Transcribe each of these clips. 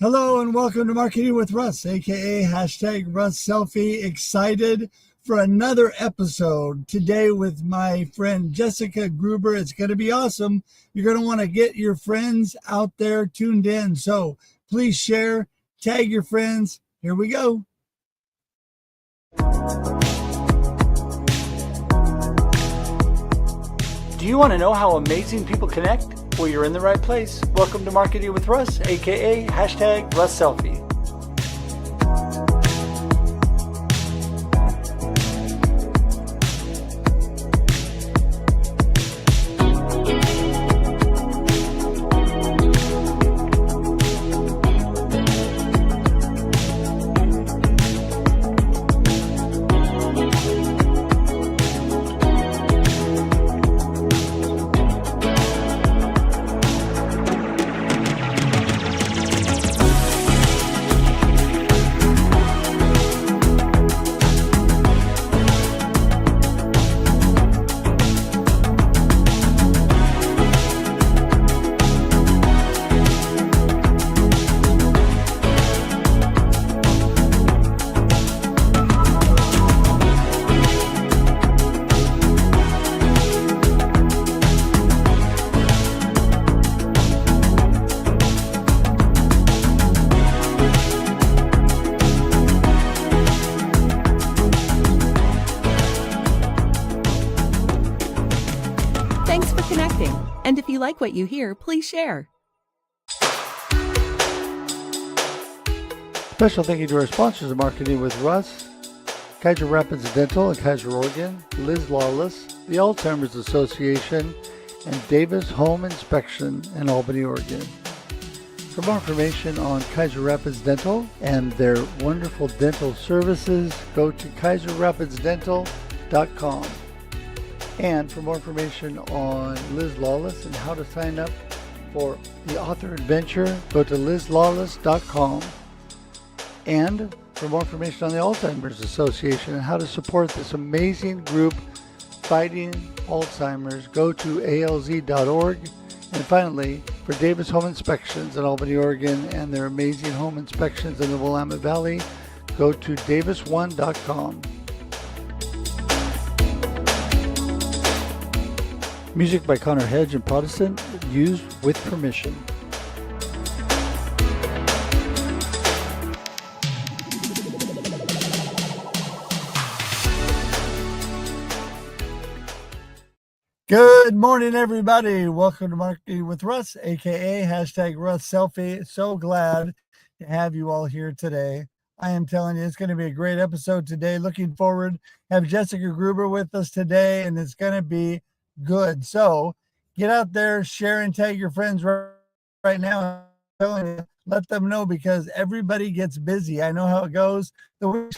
Hello and welcome to Marketing with Russ, aka hashtag Russ Selfie. Excited for another episode today with my friend Jessica Gruber. It's going to be awesome. You're going to want to get your friends out there tuned in. So please share, tag your friends. Here we go. Do you want to know how amazing people connect? Well, you're in the right place. Welcome to Marketing with Russ, aka hashtag Russ Selfie. Thanks for connecting. And if you like what you hear, please share. Special thank you to our sponsors of Marketing with Russ, Kaiser Rapids Dental in Kaiser, Oregon, Liz Lawless, the Alzheimer's Association, and Davis Home Inspection in Albany, Oregon. For more information on Kaiser Rapids Dental and their wonderful dental services, go to kaiserrapidsdental.com. And for more information on Liz Lawless and how to sign up for the author adventure, go to lizlawless.com. And for more information on the Alzheimer's Association and how to support this amazing group fighting Alzheimer's, go to alz.org. And finally, for Davis Home Inspections in Albany, Oregon, and their amazing home inspections in the Willamette Valley, go to davis1.com. Music by Connor Hedge and Protestant, used with permission. Good morning, everybody. Welcome to Marketing with Russ, aka hashtag Russ Selfie. So glad to have you all here today. I am telling you, it's going to be a great episode today. Looking forward to have Jessica Gruber with us today, and it's going to be good. So get out there, share and tag your friends right now. I'm telling you, let them know because everybody gets busy. I know how it goes. The week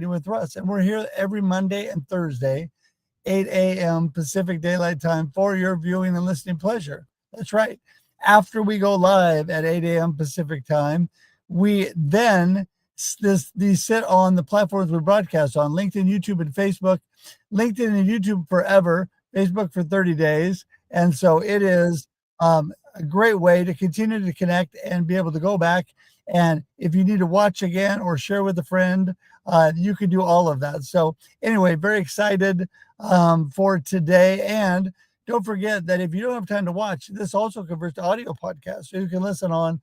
with Russ, and we're here every Monday and Thursday, 8 a.m. Pacific Daylight Time for your viewing and listening pleasure. That's right. After we go live at 8 a.m. Pacific Time, we then these sit on the platforms we broadcast on: LinkedIn, YouTube, and Facebook. LinkedIn and YouTube forever, Facebook for 30 days. And so it is a great way to continue to connect and be able to go back. And if you need to watch again or share with a friend, you can do all of that. So anyway, very excited for today. And don't forget that if you don't have time to watch, this also converts to audio podcasts. So you can listen on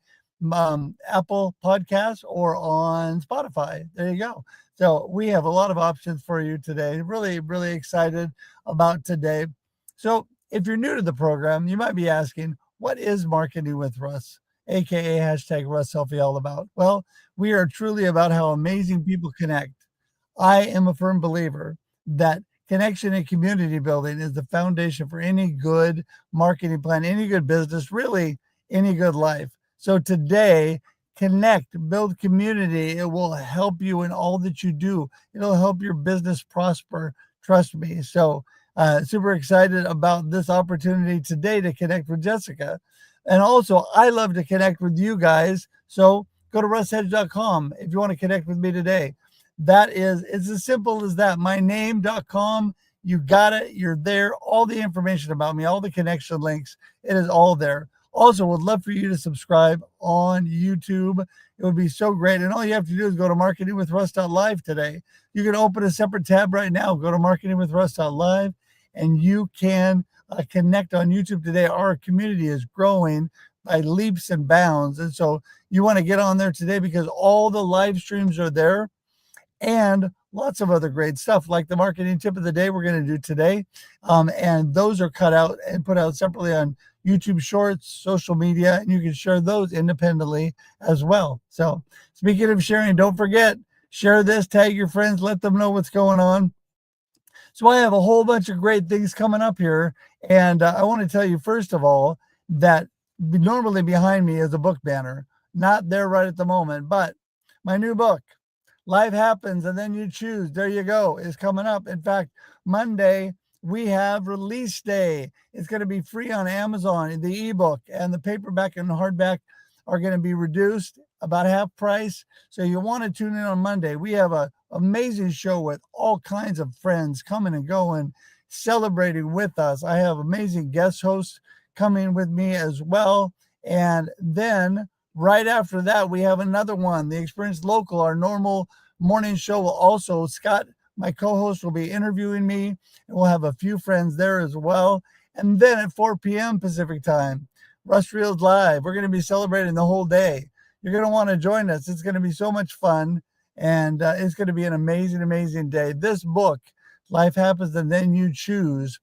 Apple Podcasts or on Spotify. There you go. So we have a lot of options for you today. Really, really excited about today. So if you're new to the program, you might be asking, what is Marketing with Russ, aka hashtag Russ Selfie, all about? Well, we are truly about how amazing people connect. I am a firm believer that connection and community building is the foundation for any good marketing plan, any good business, really any good life. So today, connect, build community. It will help you in all that you do. It'll help your business prosper. Trust me. So super excited about this opportunity today to connect with Jessica. And also, I love to connect with you guys. So go to russhedge.com if you want to connect with me today. That is, it's as simple as that. My name.com. You got it. You're there. All the information about me, all the connection links, it is all there. Also, would love for you to subscribe on YouTube. It would be so great. And all you have to do is go to marketingwithruss.live today. You can open a separate tab right now. Go to marketingwithruss.live and you can connect on YouTube today. Our community is growing by leaps and bounds. And so you want to get on there today because all the live streams are there and lots of other great stuff like the marketing tip of the day we're going to do today. And those are cut out and put out separately on YouTube Shorts, social media, and you can share those independently as well. So speaking of sharing, don't forget, share this, tag your friends, let them know what's going on. So I have a whole bunch of great things coming up here. And I want to tell you, first of all, that normally behind me is a book banner, not there right at the moment, but my new book, Life Happens and Then You Choose. There you go. Is coming up. In fact, Monday, we have release day. It's going to be free on Amazon. The ebook and the paperback and hardback are going to be reduced about half price. So you want to tune in on Monday. We have an amazing show with all kinds of friends coming and going, celebrating with us. I have amazing guest hosts coming with me as well. And then right after that, we have another one, The Experience Local, our normal morning show will also, Scott, my co-host, will be interviewing me, and we'll have a few friends there as well. And then at 4 p.m. Pacific time, Russ Reels Live. We're going to be celebrating the whole day. You're going to want to join us. It's going to be so much fun, and it's going to be an amazing, amazing day. This book, Life Happens and Then You Choose,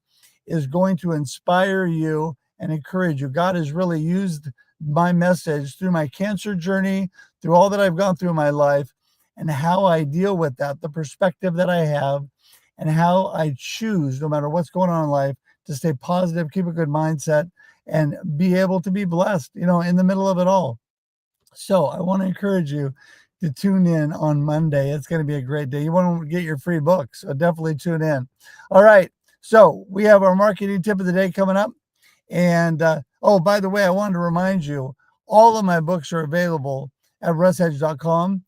is going to inspire you and encourage you. God has really used my message through my cancer journey, through all that I've gone through in my life, and how I deal with that, the perspective that I have, and how I choose, no matter what's going on in life, to stay positive, keep a good mindset, and be able to be blessed, in the middle of it all. So I want to encourage you to tune in on Monday. It's going to be a great day. You want to get your free book, so definitely tune in. All right. So we have our marketing tip of the day coming up. And, by the way, I wanted to remind you, all of my books are available at russhedge.com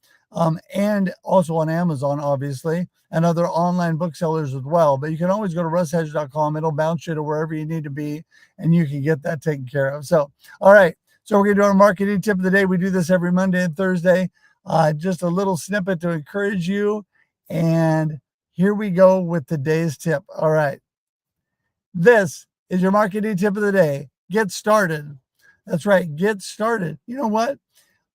and also on Amazon, obviously, and other online booksellers as well. But you can always go to russhedge.com. It'll bounce you to wherever you need to be, and you can get that taken care of. So, all right. So we're going to do our marketing tip of the day. We do this every Monday and Thursday. Just a little snippet to encourage you. And here we go with today's tip. All right. This is your marketing tip of the day. Get started. That's right. Get started. You know what?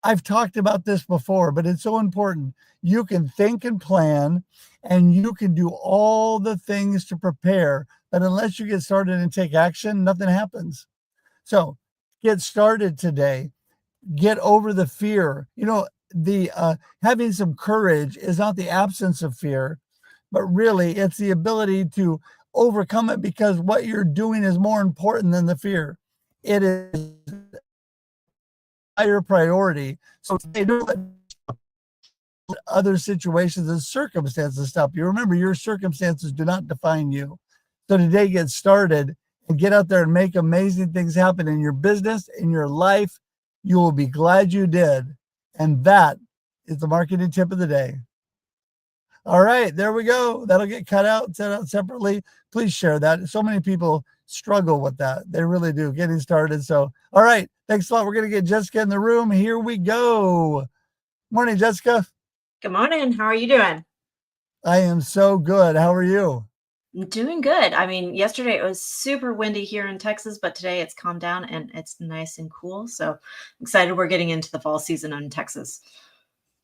I've talked about this before, but it's so important. You can think and plan, and you can do all the things to prepare, but unless you get started and take action, nothing happens. So get started today. Get over the fear. The having some courage is not the absence of fear, but really it's the ability to overcome it, because what you're doing is more important than the fear. It is higher priority. So don't let other situations and circumstances stop you. Remember, your circumstances do not define you. So today, get started and get out there and make amazing things happen in your business, in your life. You will be glad you did. And that is the marketing tip of the day. All right, there we go. That'll get cut out, sent out separately. Please share that. So many people struggle with that. They really do, getting started. So, all right, thanks a lot. We're going to get Jessica in the room. Here we go. Morning, Jessica. Good morning. How are you doing? I am so good. How are you? Doing good. I mean, yesterday it was super windy here in Texas, but today it's calmed down and it's nice and cool. So I'm excited we're getting into the fall season in Texas.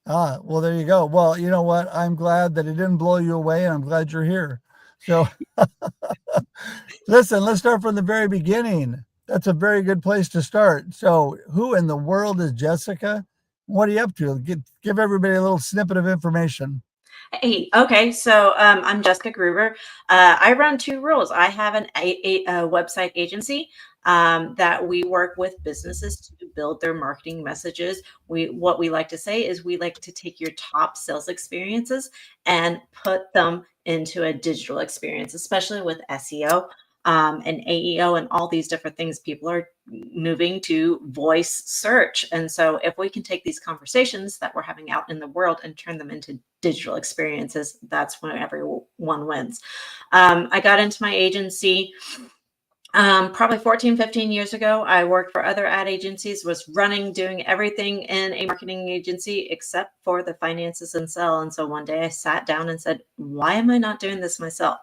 Well, there you go. Well, you know what? I'm glad that it didn't blow you away, and I'm glad you're here. So listen, let's start from the very beginning. That's a very good place to start. So who in the world is Jessica? What are you up to? Give everybody a little snippet of information. Hey, okay. So I'm Jessica Gruber. I run two roles. I have a website agency that we work with businesses to build their marketing messages. What we like to say is we like to take your top sales experiences and put them into a digital experience, especially with SEO. and AEO and all these different things. People are moving to voice search. And so if we can take these conversations that we're having out in the world and turn them into digital experiences, that's when everyone wins. I got into my agency probably 14, 15 years ago. I worked for other ad agencies, was doing everything in a marketing agency except for the finances and sell. And so one day I sat down and said, why am I not doing this myself?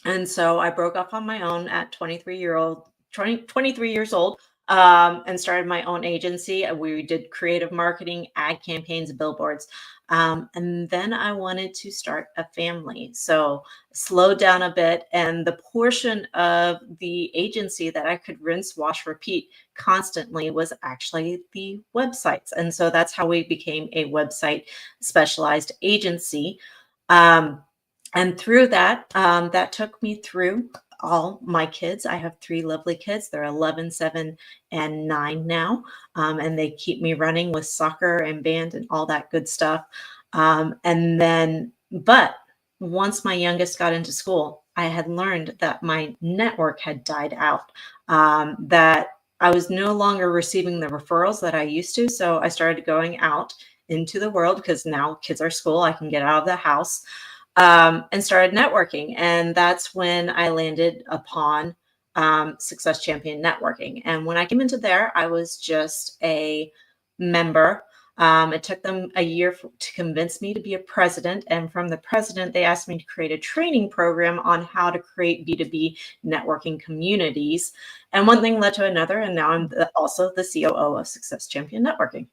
And so I broke off on my own at 23 years old, and started my own agency. We did creative marketing, ad campaigns, billboards. And then I wanted to start a family. So slowed down a bit. And the portion of the agency that I could rinse, wash, repeat constantly was actually the websites. And so that's how we became a website specialized agency. And through that, that took me through all my kids. I have 3 lovely kids. They're 11, 7, and 9 now. And they keep me running with soccer and band and all that good stuff. But once my youngest got into school, I had learned that my network had died out, that I was no longer receiving the referrals that I used to. So I started going out into the world because now kids are school. I can get out of the house. And started networking. And that's when I landed upon Success Champion Networking. And when I came into there, I was just a member. It took them a year to convince me to be a president. And from the president, they asked me to create a training program on how to create B2B networking communities. And one thing led to another. And now I'm also the COO of Success Champion Networking.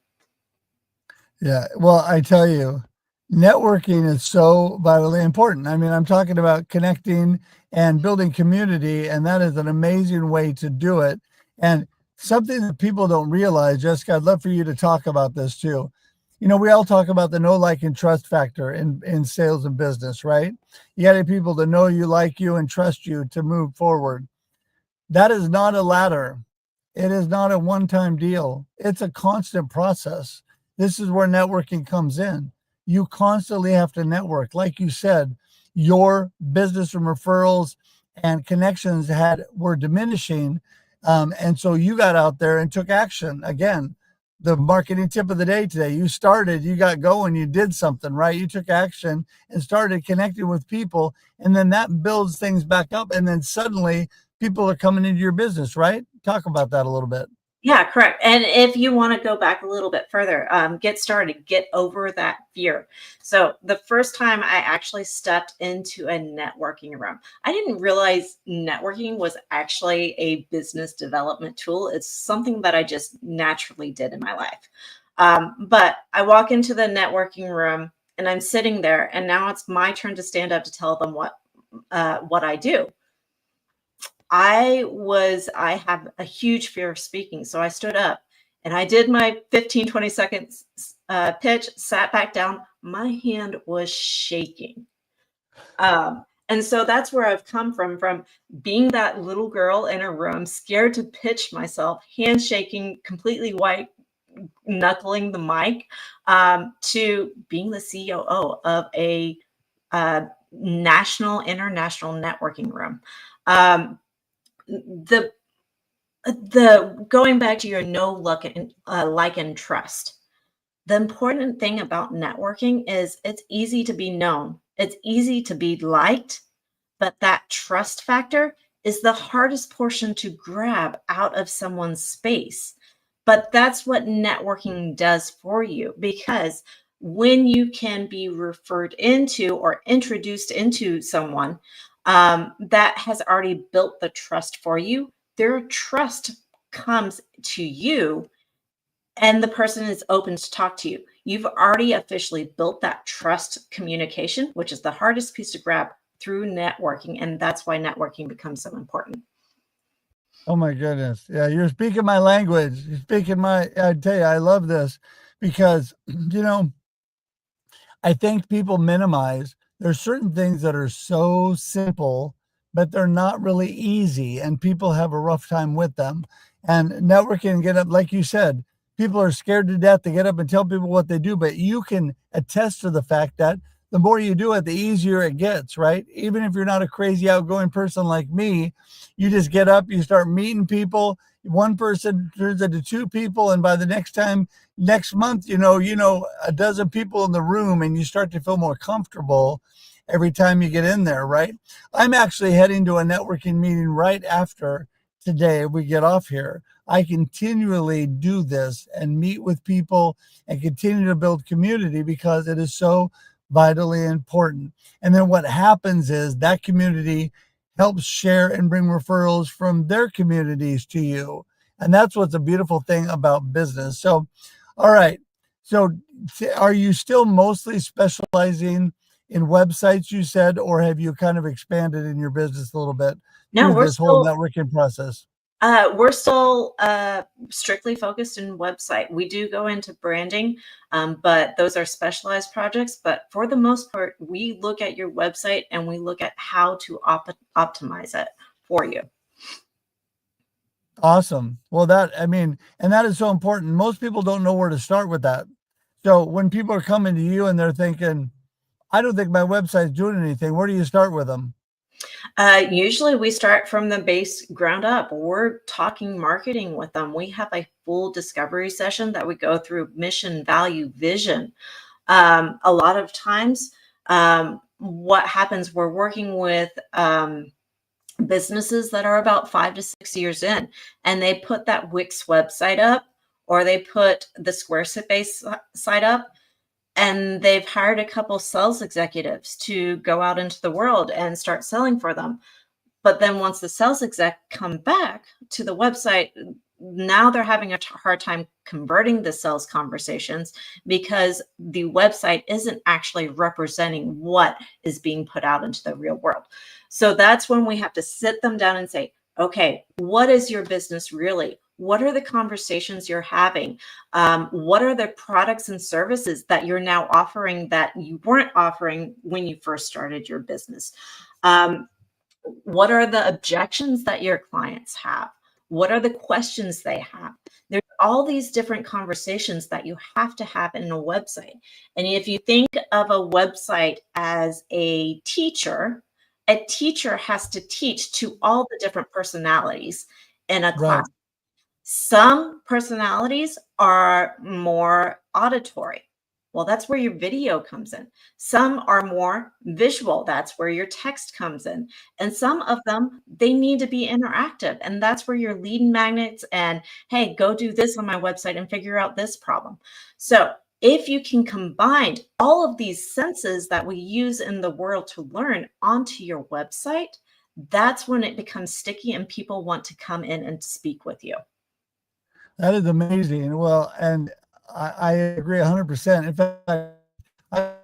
Yeah. Well, I tell you, networking is so vitally important. I mean, I'm talking about connecting and building community, and that is an amazing way to do it. And something that people don't realize, Jessica, I'd love for you to talk about this too. You know, we all talk about the know, like, and trust factor in sales and business, right? You got to have people to know you, like you, and trust you to move forward. That is not a ladder. It is not a one-time deal. It's a constant process. This is where networking comes in. You constantly have to network. Like you said, your business and referrals and connections were diminishing. And so you got out there and took action. Again, the marketing tip of the day today, you got going, you did something, right? You took action and started connecting with people. And then that builds things back up. And then suddenly people are coming into your business, right? Talk about that a little bit. Yeah, correct. And if you want to go back a little bit further, get started, get over that fear. So the first time I actually stepped into a networking room, I didn't realize networking was actually a business development tool. It's something that I just naturally did in my life. But I walk into the networking room and I'm sitting there, and now it's my turn to stand up to tell them what I do. I have a huge fear of speaking. So I stood up and I did my 15, 20 seconds pitch, sat back down. My hand was shaking. And so that's where I've come from being that little girl in a room, scared to pitch myself, hand shaking, completely white, knuckling the mic, to being the COO of a international networking room. The going back to your know, look, and like, and trust. The important thing about networking is it's easy to be known. It's easy to be liked, but that trust factor is the hardest portion to grab out of someone's space. But that's what networking does for you, because when you can be referred into or introduced into someone that has already built the trust for you, their trust comes to you and the person is open to talk to you. You've already officially built that trust communication, which is the hardest piece to grab through networking. And that's why networking becomes so important. Oh my goodness. Yeah, you're speaking my language. I tell you, I love this because, I think people minimize. There's certain things that are so simple, but they're not really easy, and people have a rough time with them. And networking, get up, like you said, people are scared to death to get up and tell people what they do, but you can attest to the fact that the more you do it, the easier it gets, right? Even if you're not a crazy outgoing person like me, you just get up, you start meeting people. One person turns into two people, and by the next month, a dozen people in the room, and you start to feel more comfortable every time you get in there, right? I'm actually heading to a networking meeting right after today we get off here. I continually do this and meet with people and continue to build community because it is so vitally important. And then what happens is that community helps share and bring referrals from their communities to you. And that's what's a beautiful thing about business. So, all right. So, are you still mostly specializing in websites, you said, or have you kind of expanded in your business a little bit No, through this whole networking process? we're still strictly focused in website. We do go into branding, but those are specialized projects. But for the most part, we look at your website and we look at how to optimize it for you. Awesome. Well, and that is so important. Most people don't know where to start with that. So when people are coming to you and they're thinking, I don't think my website's doing anything, where do you start with them? Usually we start from the base ground up. We're talking marketing with them. We have a full discovery session that we go through mission, value, vision. A lot of times, what happens, we're working with businesses that are about 5 to 6 years in, and they put that Wix website up, or they put the Squarespace site up, and they've hired a couple sales executives to go out into the world and start selling for them. But then once the sales exec come back to the website, now they're having a hard time converting the sales conversations because the website isn't actually representing what is being put out into the real world. So that's when we have to sit them down and say, okay, what is your business really? What are the conversations you're having? What are the products and services that you're now offering that you weren't offering when you first started your business? What are the objections that your clients have? What are the questions they have? There's all these different conversations that you have to have in a website. And if you think of a website as a teacher has to teach to all the different personalities in a class. Right. Some personalities are more auditory. Well, that's where your video comes in. Some are more visual. That's where your text comes in. And some of them, they need to be interactive. And that's where your lead magnets and, hey, go do this on my website and figure out this problem. So if you can combine all of these senses that we use in the world to learn onto your website, that's when it becomes sticky and people want to come in and speak with you. That is amazing. Well, and I agree 100%. In fact, I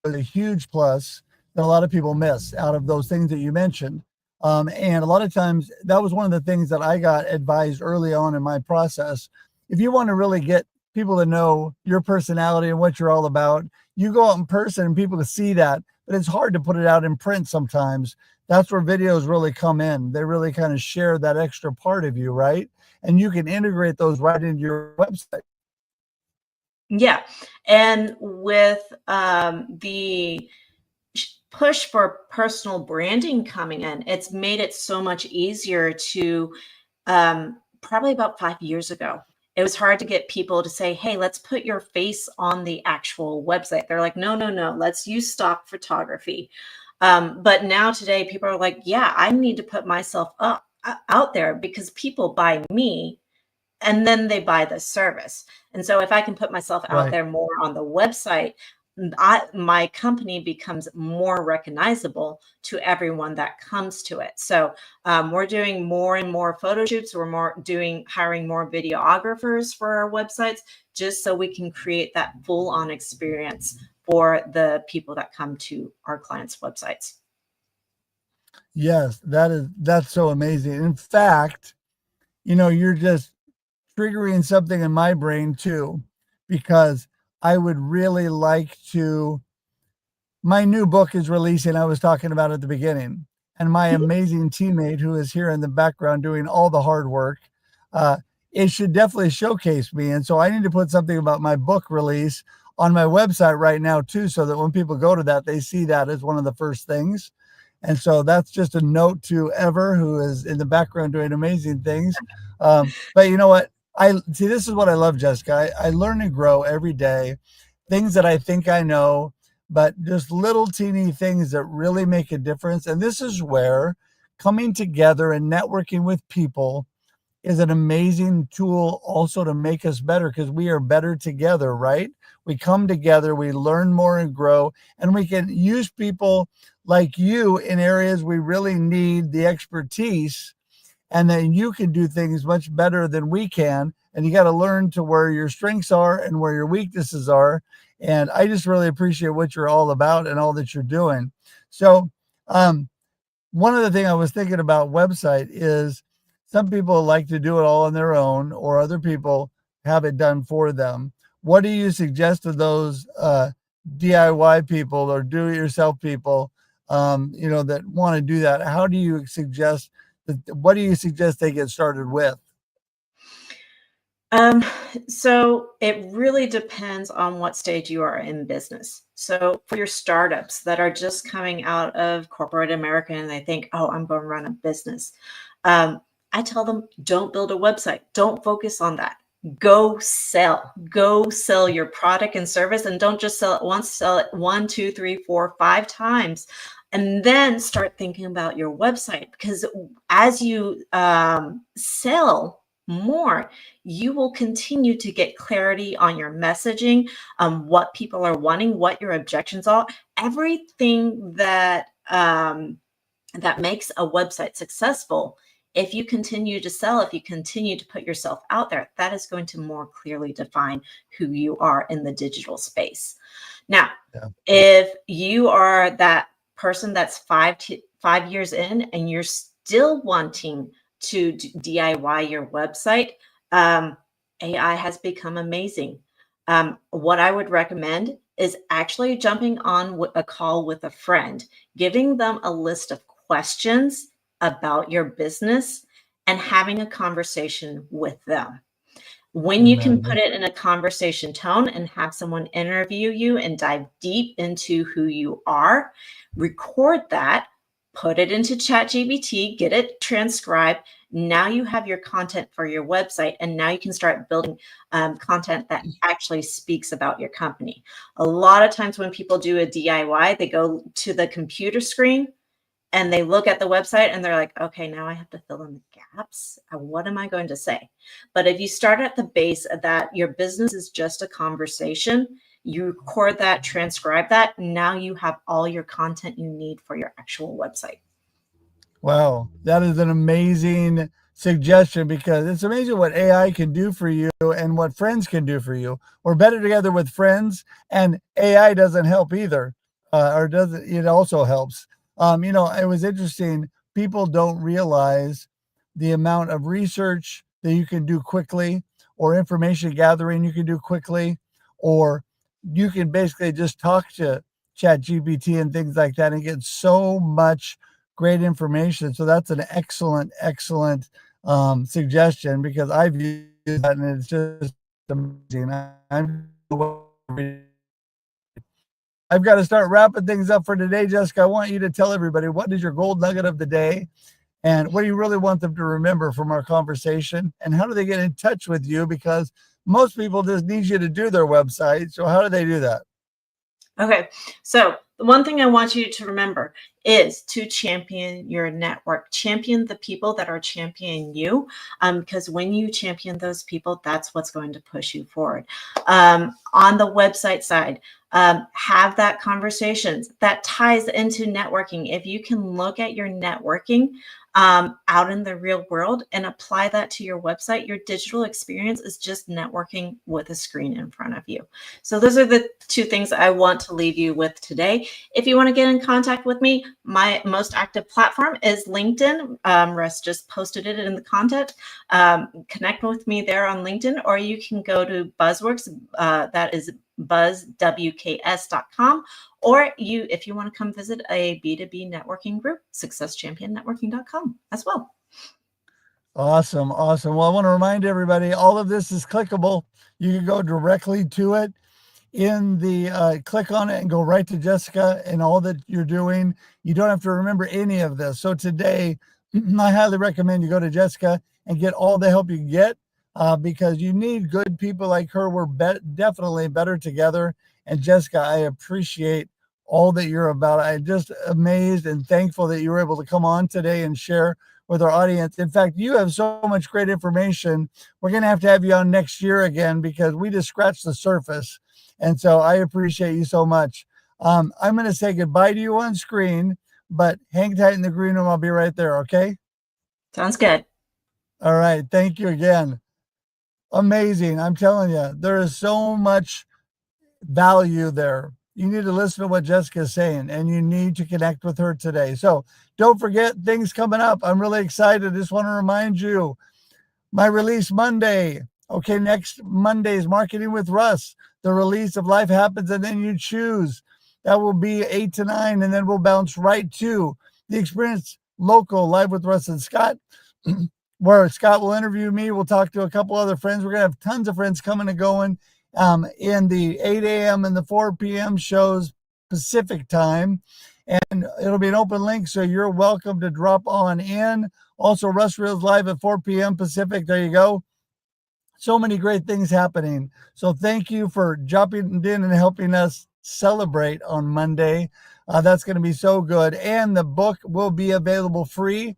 a huge plus that a lot of people miss out of those things that you mentioned. And a lot of times that was one of the things that I got advised early on in my process. If you want to really get people to know your personality and what you're all about, you go out in person and people can see that, but it's hard to put it out in print sometimes. That's where videos really come in. They really kind of share that extra part of you, right? And you can integrate those right into your website. Yeah. And with the push for personal branding coming in, it's made it so much easier to probably about 5 years ago. It was hard to get people to say, hey, let's put your face on the actual website. They're like, no, let's use stock photography. But now today, people are like, yeah, I need to put myself out there because people buy me and then they buy the service. And so if I can put myself out Right. there more on the website, my company becomes more recognizable to everyone that comes to it. So we're doing more and more photo shoots. We're hiring more videographers for our websites, just so we can create that full-on experience for the people that come to our clients' websites. Yes, that's so amazing. In fact, you're just triggering something in my brain too, because I would really like to. My new book is releasing, I was talking about at the beginning, and my amazing teammate who is here in the background doing all the hard work, it should definitely showcase me. And so I need to put something about my book release on my website right now too, so that when people go to that, they see that as one of the first things. And so that's just a note to Ever, who is in the background doing amazing things. But you know what? I see. This is what I love, Jessica. I learn and grow every day. Things that I think I know, but just little teeny things that really make a difference. And this is where coming together and networking with people is an amazing tool also to make us better, because we are better together, right? We come together, we learn more and grow, and we can use people like you in areas we really need the expertise, and then you can do things much better than we can. And you got to learn to where your strengths are and where your weaknesses are. And I just really appreciate what you're all about and all that you're doing. So, one of the things I was thinking about website is some people like to do it all on their own, or other people have it done for them. What do you suggest to those DIY people or do-it-yourself people, that want to do that? How do you suggest that? What do you suggest they get started with? Um, so it really depends on what stage you are in business. So for your startups that are just coming out of corporate America and they think, oh, I'm going to run a business. I tell them, don't build a website. Don't focus on that. Go sell your product and service, and don't just sell it once, sell it 1, 2, 3, 4, 5 times. And then start thinking about your website, because as you sell more, you will continue to get clarity on your messaging, what people are wanting, what your objections are, everything that that makes a website successful. If you continue to sell, if you continue to put yourself out there, that is going to more clearly define who you are in the digital space. Now, Yeah. if you are that person that's 5 years in and you're still wanting to DIY your website, AI has become amazing. What I would recommend is actually jumping on a call with a friend, giving them a list of questions about your business and having a conversation with them. When you can put Amen. it in a conversation tone and have someone interview you and dive deep into who you are, record that, put it into ChatGPT, get it transcribed. Now you have your content for your website, and now you can start building content that actually speaks about your company. A lot of times when people do a DIY, they go to the computer screen and they look at the website and they're like, okay, now I have to fill in the gaps. What am I going to say? But if you start at the base of that, your business is just a conversation, you record that, transcribe that, now you have all your content you need for your actual website. Wow, that is an amazing suggestion, because it's amazing what AI can do for you and what friends can do for you. We're better together with friends, and AI doesn't help either, or doesn't. It also helps. It was interesting. People don't realize the amount of research that you can do quickly, or information gathering you can do quickly, or you can basically just talk to ChatGPT and things like that and get so much great information. So that's an excellent, excellent suggestion, because I've used that and it's just amazing. I've got to start wrapping things up for today, Jessica. I want you to tell everybody, what is your gold nugget of the day, and what do you really want them to remember from our conversation, and how do they get in touch with you? Because most people just need you to do their website. So how do they do that? Okay, so the one thing I want you to remember is to champion your network, champion the people that are championing you, because when you champion those people, that's what's going to push you forward. On the website side, have that conversations that ties into networking. If you can look at your networking out in the real world and apply that to your website, your digital experience is just networking with a screen in front of you. So those are the 2 things I want to leave you with today. If you want to get in contact with me, my most active platform is LinkedIn. Russ just posted it in the content. Connect with me there on LinkedIn, or you can go to Buzzworks. That is buzzwks.com, or if you want to come visit a B2B networking group, successchampionnetworking.com as well. Awesome. Awesome. Well, I want to remind everybody, all of this is clickable. You can go directly to it. in the click on it and go right to Jessica and all that you're doing. You don't have to remember any of this. So today, I highly recommend you go to Jessica and get all the help you can get because you need good people like her. We're definitely better together. And Jessica, I appreciate all that you're about. I'm just amazed and thankful that you were able to come on today and share with our audience. In fact, you have so much great information. We're going to have you on next year again because we just scratched the surface. And so I appreciate you so much. I'm going to say goodbye to you on screen, but hang tight in the green room. I'll be right there. Okay. Sounds good. All right. Thank you again. Amazing. I'm telling you, there is so much value there. You need to listen to what Jessica is saying and you need to connect with her today. So don't forget things coming up. I'm really excited. Just want to remind you, my release Monday. Okay, next Monday is Marketing with Russ. The release of Life Happens and Then You Choose. That will be 8 to 9, and then we'll bounce right to the Experience Local Live with Russ and Scott, where Scott will interview me. We'll talk to a couple other friends. We're going to have tons of friends coming and going in the 8 a.m. and the 4 p.m. shows Pacific time. And it'll be an open link, so you're welcome to drop on in. Also, Russ Reels Live at 4 p.m. Pacific. There you go. So many great things happening. So thank you for jumping in and helping us celebrate on Monday. That's going to be so good. And the book will be available free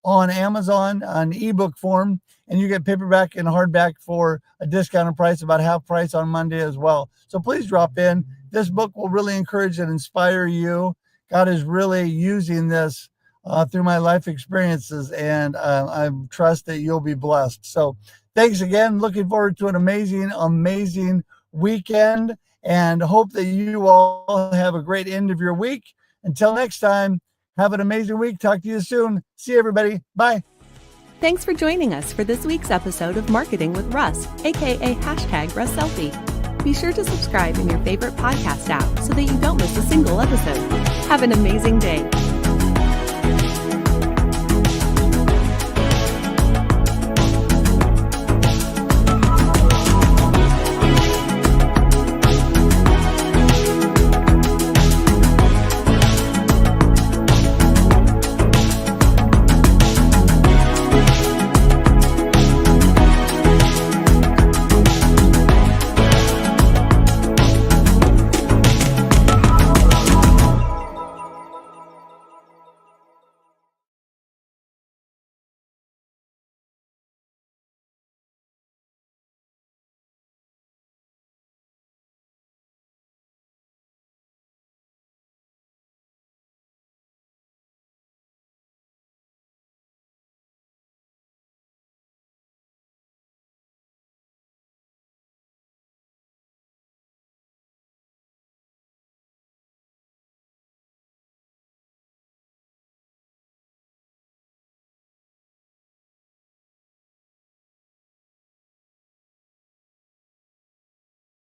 on Amazon on ebook form, and you get paperback and hardback for a discounted price, about half price on Monday as well. So please drop in. This book will really encourage and inspire you. God is really using this through my life experiences, and I trust that you'll be blessed. So thanks again. Looking forward to an amazing, amazing weekend, and hope that you all have a great end of your week. Until next time, have an amazing week. Talk to you soon. See you, everybody. Bye. Thanks for joining us for this week's episode of Marketing with Russ, aka #RussSelfie. Be sure to subscribe in your favorite podcast app so that you don't miss a single episode. Have an amazing day.